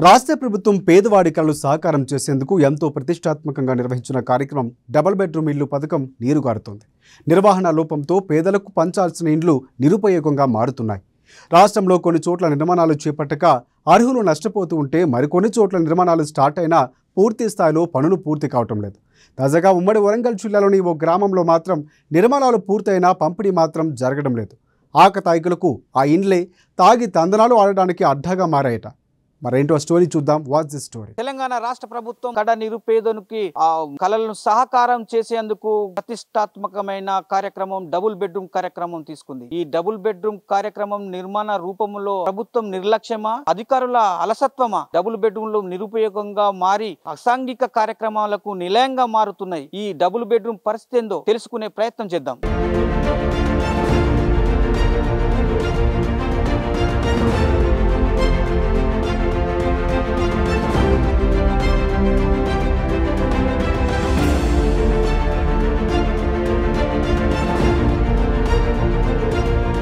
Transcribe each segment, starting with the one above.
రాష్ట్ర ప్రభుత్వం పేదవాడి కళలు సాకారం చేసేందుకు ఎంతో ప్రతిష్టాత్మకంగా నిర్వహించిన కార్యక్రమం డబుల్ బెడ్రూమ్ ఇల్లు పథకం నీరుగారుతోంది. నిర్వహణ లోపంతో పేదలకు పంచాల్సిన ఇండ్లు నిరుపయోగంగా మారుతున్నాయి. రాష్ట్రంలో కొన్ని చోట్ల నిర్మాణాలు చేపట్టక అర్హులు నష్టపోతూ ఉంటే మరికొన్ని చోట్ల నిర్మాణాలు స్టార్ట్ అయినా పూర్తి స్థాయిలో పనులు పూర్తి కావటం లేదు. తాజాగా ఉమ్మడి వరంగల్ జిల్లాలోని ఓ గ్రామంలో మాత్రం నిర్మాణాలు పూర్తయినా పంపిణీ మాత్రం జరగడం లేదు. ఆకతాయికులకు ఆ ఇండ్లే తాగి తందనాలు ఆడడానికి అడ్డాగా మారాయట. మరేంటో స్టోరీ చూద్దాం. What's the story? తెలంగాణ రాష్ట్ర ప్రభుత్వం కడ నిరుపేదనికి కళలను సహకారం చేసేందుకు ప్రతిష్టాత్మకమైన కార్యక్రమం డబుల్ బెడ్రూమ్ కార్యక్రమం తీసుకుంది. ఈ డబుల్ బెడ్రూమ్ కార్యక్రమం నిర్మాణ రూపంలో ప్రభుత్వం నిర్లక్ష్యమా, అధికారుల అలసత్వమా డబుల్ బెడ్రూమ్లు నిరుపయోగంగా మారి అసాంఘిక కార్యక్రమాలకు నిలయంగా మారుతున్నాయి. ఈ డబుల్ బెడ్రూమ్ పరిస్థితి ఏందో తెలుసుకునే ప్రయత్నం చేద్దాం.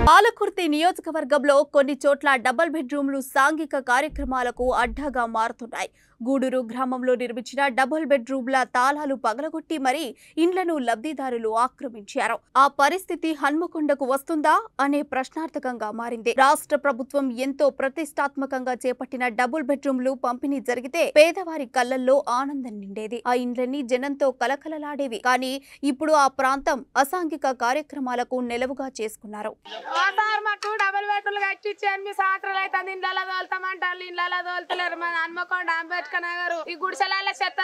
పాలకుర్తి నియోజకవర్గంలో కొన్ని చోట్ల డబుల్ బెడ్రూమ్లు సాంఘిక కార్యక్రమాలకు అడ్డాగా మారుతున్నాయి. గూడూరు గ్రామంలో నిర్మించిన డబుల్ బెడ్రూమ్ల తాళాలు పగలగొట్టి మరీ ఇండ్లను లబ్ధిదారులు ఆక్రమించారు. ఆ పరిస్థితి హన్మకొండకు వస్తుందా అనే ప్రశ్నార్థకంగా మారింది. రాష్ట్ర ప్రభుత్వం ఎంతో ప్రతిష్టాత్మకంగా చేపట్టిన డబుల్ బెడ్రూమ్లు పంపిణీ జరిగితే పేదవారి కళ్లల్లో ఆనందం నిండేది. ఆ ఇండ్లన్నీ జనంతో కలకలలాడేవి. కానీ ఇప్పుడు ఆ ప్రాంతం అసాంఘిక కార్యక్రమాలకు నెలవుగా చేసుకున్నారు. డబుల్ బెడ్రూమ్లు కట్టించాను. మీ సాత్రాలు అయితే ఇండ్లలో తోలుతామంటారు, ఇండ్లలో తోలుతలేరు. మన హన్మకొండ అంబేద్కర్ నగర్ ఈ గుడిసెల చెత్త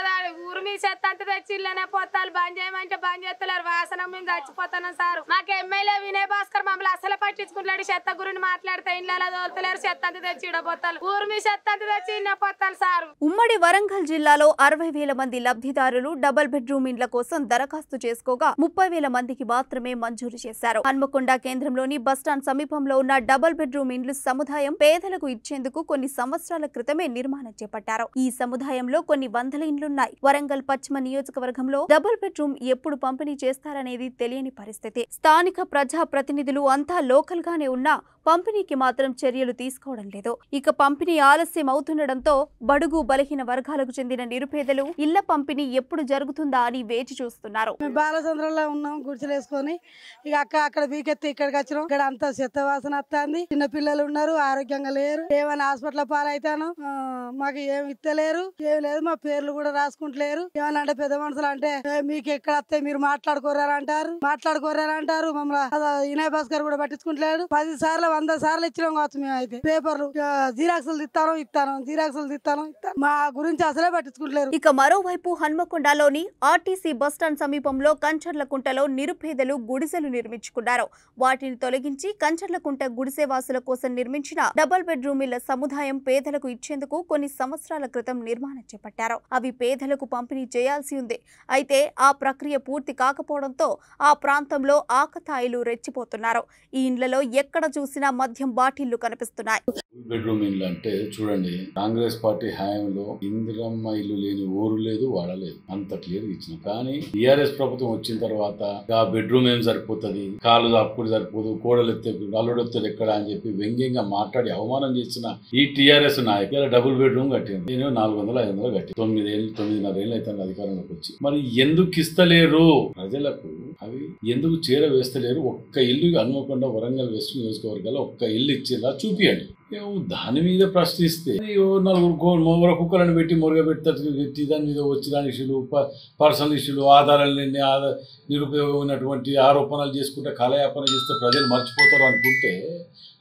ఊరు మీ చెత్త అంతా తెచ్చి ఇళ్ళనే పోతాలు బంద్ చేయమంటే బంద్ చేస్తలేరు. వాసన మేము చచ్చిపోతున్నాం సార్. మాకు ఎమ్మెల్యే వినయ్ భాస్కర్ మమ్మల్ని అసలు పట్టించుకుంటాడు. చెత్త గురించి మాట్లాడితే ఇండ్లలో తోలుతలేరు. చెత్త అంతా తెచ్చి ఇడపోతారు. ఊరు మీ చెత్త అంతా తెచ్చి ఇన్న పోతారు సార్. ఉమ్మడి వరంగల్ జిల్లాలో 60,000 మంది లబ్ధిదారులు డబుల్ బెడ్రూమ్ ఇండ్ల కోసం దరఖాస్తు చేసుకోగా 30,000 మందికి మాత్రమే మంజూరు చేశారు. హన్మకొండ కేంద్రంలోని బస్టాండ్ సమీపంలో ఉన్న డబుల్ బెడ్రూమ్ ఇండ్లు సముదాయం పేదలకు ఇచ్చేందుకు కొన్ని సంవత్సరాల క్రితమే నిర్మాణం చేపట్టారు. ఈ సముదాయంలో కొన్ని వందల ఇండ్లున్నాయి. వరంగల్ పశ్చిమ నియోజకవర్గంలో డబుల్ బెడ్రూమ్ ఎప్పుడు పంపిణీ చేస్తారనేది తెలియని పరిస్థితి. స్థానిక ప్రజా ప్రతినిధులు అంతా లోకల్ గానే ఉన్నా పంపిణీకి మాత్రం చర్యలు తీసుకోవడం లేదు. ఇక పంపిణీ ఆలస్యం అవుతుండటంతో బడుగు బలహీన వర్గాలకు చెందిన నిరుపేదలు ఇళ్ల పంపిణీ ఎప్పుడు జరుగుతుందా అని వేచి చూస్తున్నారు. బాలచంద్రంలో ఉన్నాం గుడిసెలేసుకొని. ఇక అక్కడ బీకెత్తి ఇక్కడికి వచ్చినాం. ఇక్కడ అంతా చెత్త వాసన వస్తుంది. చిన్న పిల్లలు ఉన్నారు, ఆరోగ్యంగా లేరు. ఏమైనా హాస్పిటల్ పాలైతాను. మాకు ఏమి ఇస్తలేరు, ఏమి లేదు. మా పేర్లు కూడా రాసుకుంటలేరు. ఏమన్నా అంటే పెద్ద మనుషులు అంటే మీకు ఎక్కడ వస్తే మీరు మాట్లాడుకోరారంటారు. మమ్మల్ని వినయ్ భాస్కర్ కూడా పట్టించుకుంటలేడు. 10 సార్లు 100 సార్లు ఇచ్చినాం కావచ్చు. మేము అయితే పేపర్లు జిరాక్సులు ఇస్తాను. మా గురించి అసలే పట్టించుకుంటలేరు. ఇక మరోవైపు హన్మకొండలోని ఆర్టీసీ బస్టాండ్ సమీపంలో కంచర్లకుంటలో నిరుపేదలు గుడిసెలు నిర్మించుకున్నారు. వాటిని తొలగించి కంచర్లకుంట గుడిసెవాసుల కోసం నిర్మించిన డబుల్ బెడ్రూమ్ ఇళ్ల సముదాయం పేదలకు ఇచ్చేందుకు కొన్ని సంవత్సరాల క్రితం నిర్మాణం చేపట్టారు. అవి పేదలకు పంపిణీ చేయాల్సి ఉంది. అయితే ఆ ప్రక్రియ పూర్తి కాకపోవడంతో ఆ ప్రాంతంలో ఆకతాయిలు రెచ్చిపోతున్నారు. ఈ ఇండ్లలో ఎక్కడ చూసినా మద్యం బాటిళ్లు కనిపిస్తున్నాయి. బెడ్రూమ్ ఇల్లు అంటే చూడండి, కాంగ్రెస్ పార్టీ హయాంలో ఇందిరమ్మ ఇల్లు లేని ఊరు లేదు, వాడలేదు. అంత క్లియర్ ఇచ్చిన. కానీ టీఆర్ఎస్ ప్రభుత్వం వచ్చిన తర్వాత ఆ బెడ్రూమ్ ఏం సరిపోతుంది, కాలు అప్పుడు సరిపోదు, కోడలు ఎత్తే అల్లుడెత్తలు ఎక్కడ అని చెప్పి వ్యంగ్యంగా మాట్లాడి అవమానం చేసిన ఈ టీఆర్ఎస్ నాయకులు డబుల్ బెడ్రూమ్ కట్టింది. నేను 400-500 కట్టి 9.5 ఏళ్ళు అయితే అధికారంలోకి వచ్చి మరి ఎందుకు ఇస్తలేరు ప్రజలకు? అవి ఎందుకు చేరవేస్తలేరు? ఒక్క ఇల్లు హన్మకొండ వరంగల్ వెస్ట్ నియోజకవర్గాల్లో ఒక్క ఇల్లు ఇచ్చేలా చూపియండి. దాని మీద ప్రశ్నిస్తే 4 కుక్కలను పెట్టి పెట్టి దాని మీద వచ్చిన ఇష్యూలు, పర్సనల్ ఇష్యూలు, ఆధారాలు నిరుపయోగమైనటువంటి ఆరోపణలు చేసుకుంటే కాలయాపన చేస్తే ప్రజలు మర్చిపోతారు అనుకుంటే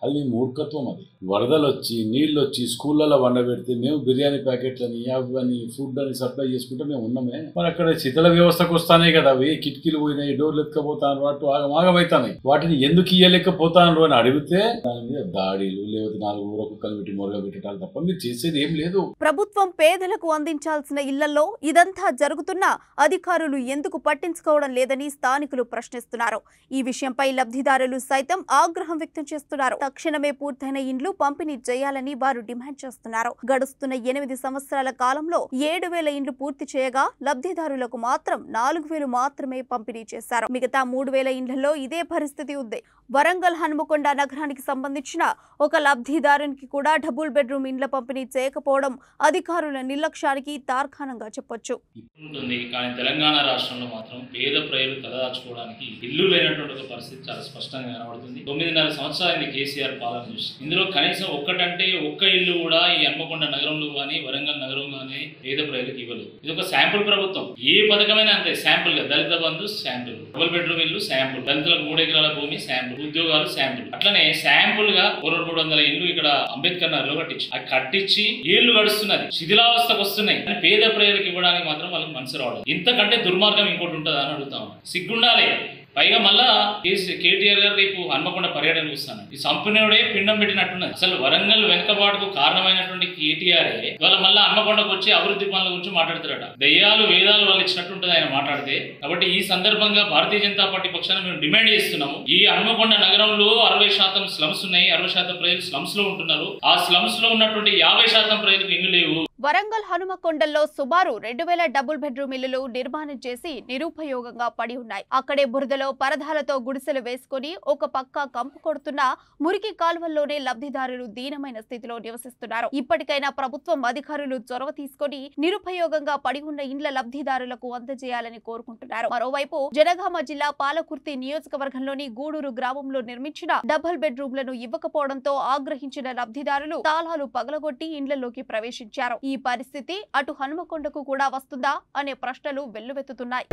అది మీ మూర్ఖత్వం. అది వరదలు వచ్చి నీళ్ళు వచ్చి స్కూళ్ళలో వండబెడితే మేము బిర్యానీ ప్యాకెట్లని అవన్నీ ఫుడ్ అని సప్లై చేసుకుంటే మేము ఉన్నామే. మరి అక్కడ శిథిల వ్యవస్థకు వస్తానే కదా అవి. కిటికీలు పోయినాయి, డోర్లు ఎత్తుకపోతాను, అటు ఆగమాగమవుతాయి. వాటిని ఎందుకు ఇయ్యలేకపోతాను అని అడిగితే దాని మీద దాడిలు, లేకపోతే 4 కుక్కలు పెట్టి పెట్టాలి తప్ప మీరు చేసేది ఏం లేదు. ప్రభుత్వం పేదలకు అందించాల్సిన ఇళ్లలో ఇదంతా జరుగుతున్నా అధికారులు ఎందుకు పట్టించుకోవడం లేదని స్థానికులు ప్రశ్నిస్తున్నారు. ఈ విషయంపై లబ్ధిదారులు సైతం ఆగ్రహం వ్యక్తం చేస్తున్నారు. తక్షణమే పూర్తయిన ఇండ్లు పంపిణీ చేయాలని వారు డిమాండ్ చేస్తున్నారు. గడుస్తున్న 8 సంవత్సరాల కాలంలో 7,000 ఇండ్లు పూర్తి చేయగా లబ్ధిదారులకు మాత్రం 4,000 మాత్రమే పంపిణీ చేశారు. మిగతా 3,000 ఇండ్లలో ఇదే పరిస్థితి ఉంది. వరంగల్ హన్మకొండ నగరానికి సంబంధించిన ఒక లబ్ధిదారు లబ్ధిదారునికి కూడా డబుల్ బెడ్రూమ్ ఇండ్ల పంపిణీ చేయకపోవడం అధికారుల నిర్లక్ష్యానికి తార్కాణంగా చెప్పొచ్చు. ఉంటుంది కానీ తెలంగాణ రాష్ట్రంలో మాత్రం పేద ప్రజలు తలదాచుకోవడానికి ఇల్లు లేనటువంటి ఒక పరిస్థితి చాలా స్పష్టంగా కనబడుతుంది. 9.5 సంవత్సరాలు కేసీఆర్ పాలన చూసి ఇందులో కనీసం ఒక్కటంటే ఒక్క ఇల్లు కూడా ఈ హన్మకొండ నగరంలో కానీ వరంగల్ నగరంలో కానీ పేద ప్రజలకు ఇవ్వలేదు. ఇది ఒక శాంపుల్ ప్రభుత్వం. ఏ పథకమైనా అంతే శాంపుల్ గా. దళిత బంధు శాంపుల్, డబుల్ బెడ్రూమ్ ఇల్లు శాంపుల్, దళితులకు 3 ఎకరాల భూమి శాంపుల్, ఉద్యోగాలు శాంపుల్. అట్లనే శాంపుల్ గా 300 ఇల్లు ఇక్కడ అంబేద్కర్ నగర్ లో కట్టించి ఏళ్లు గడుస్తున్నది, శిథిలావస్థకు వస్తున్నాయి. పేద ప్రజలకు ఇవ్వడానికి మాత్రం వాళ్ళకి మనసు రావడం. ఇంతకంటే దుర్మార్గం ఇంకోటి ఉంటుందా అని అడుగుతాం. సిగ్గుండాలి. పైగా మళ్ళా కేటీఆర్ గారు రేపు హన్మకొండ పర్యటన చూస్తాను. ఈ సంపన్నుడే పిండం పెట్టినట్టున్నది. అసలు వరంగల్ వెనుకబాటుకు కారణమైనటువంటి కేటీఆర్ ఇవాళ మళ్ళీ హన్మకొండకు వచ్చి అభివృద్ధి పనుల గురించి మాట్లాడతారట. దయ్యాలు వేదాలు వాళ్ళు ఇచ్చినట్టుంటది ఆయన మాట్లాడితే. కాబట్టి ఈ సందర్భంగా భారతీయ జనతా పార్టీ పక్షాన మేము డిమాండ్ చేస్తున్నాము. ఈ హన్మకొండ నగరంలో 60% స్లమ్స్ ఉన్నాయి. 60% ప్రజలు స్లమ్స్ లో ఉంటున్నారు. ఆ స్లమ్స్ లో ఉన్నటువంటి 50% ప్రజలకు ఇల్లు లేవు. వరంగల్ హనుమకొండల్లో సుమారు 2000 డబుల్ బెడ్రూమ్ ఇళ్లు నిర్మాణం చేసి నిరుపయోగంగా పడి ఉన్నాయి. అక్కడే బురదలో పరదాలతో గుడిసెలు వేసుకుని ఒక పక్క కంపు కొడుతున్న మురికి కాలువల్లోనే లబ్ధిదారులు దీనమైన స్థితిలో నివసిస్తున్నారు. ఇప్పటికైనా ప్రభుత్వం అధికారులు చొరవ తీసుకుని నిరుపయోగంగా పడి ఉన్న ఇండ్ల లబ్ధిదారులకు అందజేయాలని కోరుకుంటున్నారు. మరోవైపు జనగామ జిల్లా పాలకుర్తి నియోజకవర్గంలోని గూడూరు గ్రామంలో నిర్మించిన డబుల్ బెడ్రూమ్లను ఇవ్వకపోవడంతో ఆగ్రహించిన లబ్ధిదారులు తాళాలు పగలగొట్టి ఇండ్లలోకి ప్రవేశించారు. ఈ పరిస్థితి అటు హనుమకొండకు కూడా వస్తుందా అనే ప్రశ్నలు వెల్లువెత్తుతున్నాయి.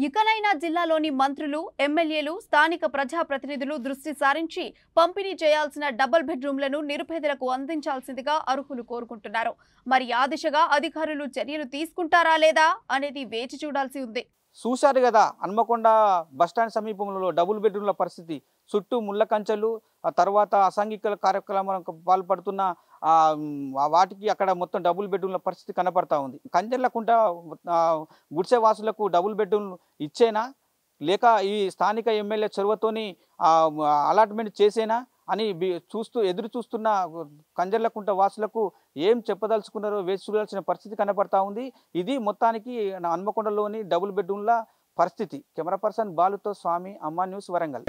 ఇకనైనా జిల్లాలోని మంత్రులు, ఎమ్మెల్యేలు, స్థానిక ప్రజాప్రతినిధులు దృష్టి సారించి పంపిణీ చేయాల్సిన డబుల్ బెడ్రూమ్లను నిరుపేదలకు అందించాల్సిందిగా అర్హులు కోరుకుంటున్నారు. మరి ఆ దిశగా అధికారులు చర్యలు తీసుకుంటారా లేదా అనేది వేచి చూడాల్సి ఉంది. చూశారు కదా హన్మకొండ బస్టాండ్ సమీపంలో డబుల్ బెడ్రూమ్ల పరిస్థితి. చుట్టూ ముళ్ళ కంచెలు, ఆ తర్వాత అసాంఘిక కార్యక్రమాలకు పాల్పడుతున్న వాటికి అక్కడ మొత్తం డబుల్ బెడ్రూమ్ల పరిస్థితి కనపడతా ఉంది. కంచెర్లకుంట గుడిసె వాసులకు డబుల్ బెడ్రూమ్ ఇచ్చేనా లేక ఈ స్థానిక ఎమ్మెల్యే చొరవతోని అలాట్మెంట్ చేసేనా అని ఎదురు చూస్తున్న కంజర్లకుంట వాసులకు ఏం చెప్పదలుచుకున్నారో వేచి చూడాల్సిన పరిస్థితి కనపడతా ఉంది. ఇది మొత్తానికి హన్మకొండలోని డబుల్ బెడ్రూమ్ల పరిస్థితి. కెమెరా పర్సన్ బాలుతో స్వామి, అమ్మా న్యూస్, వరంగల్.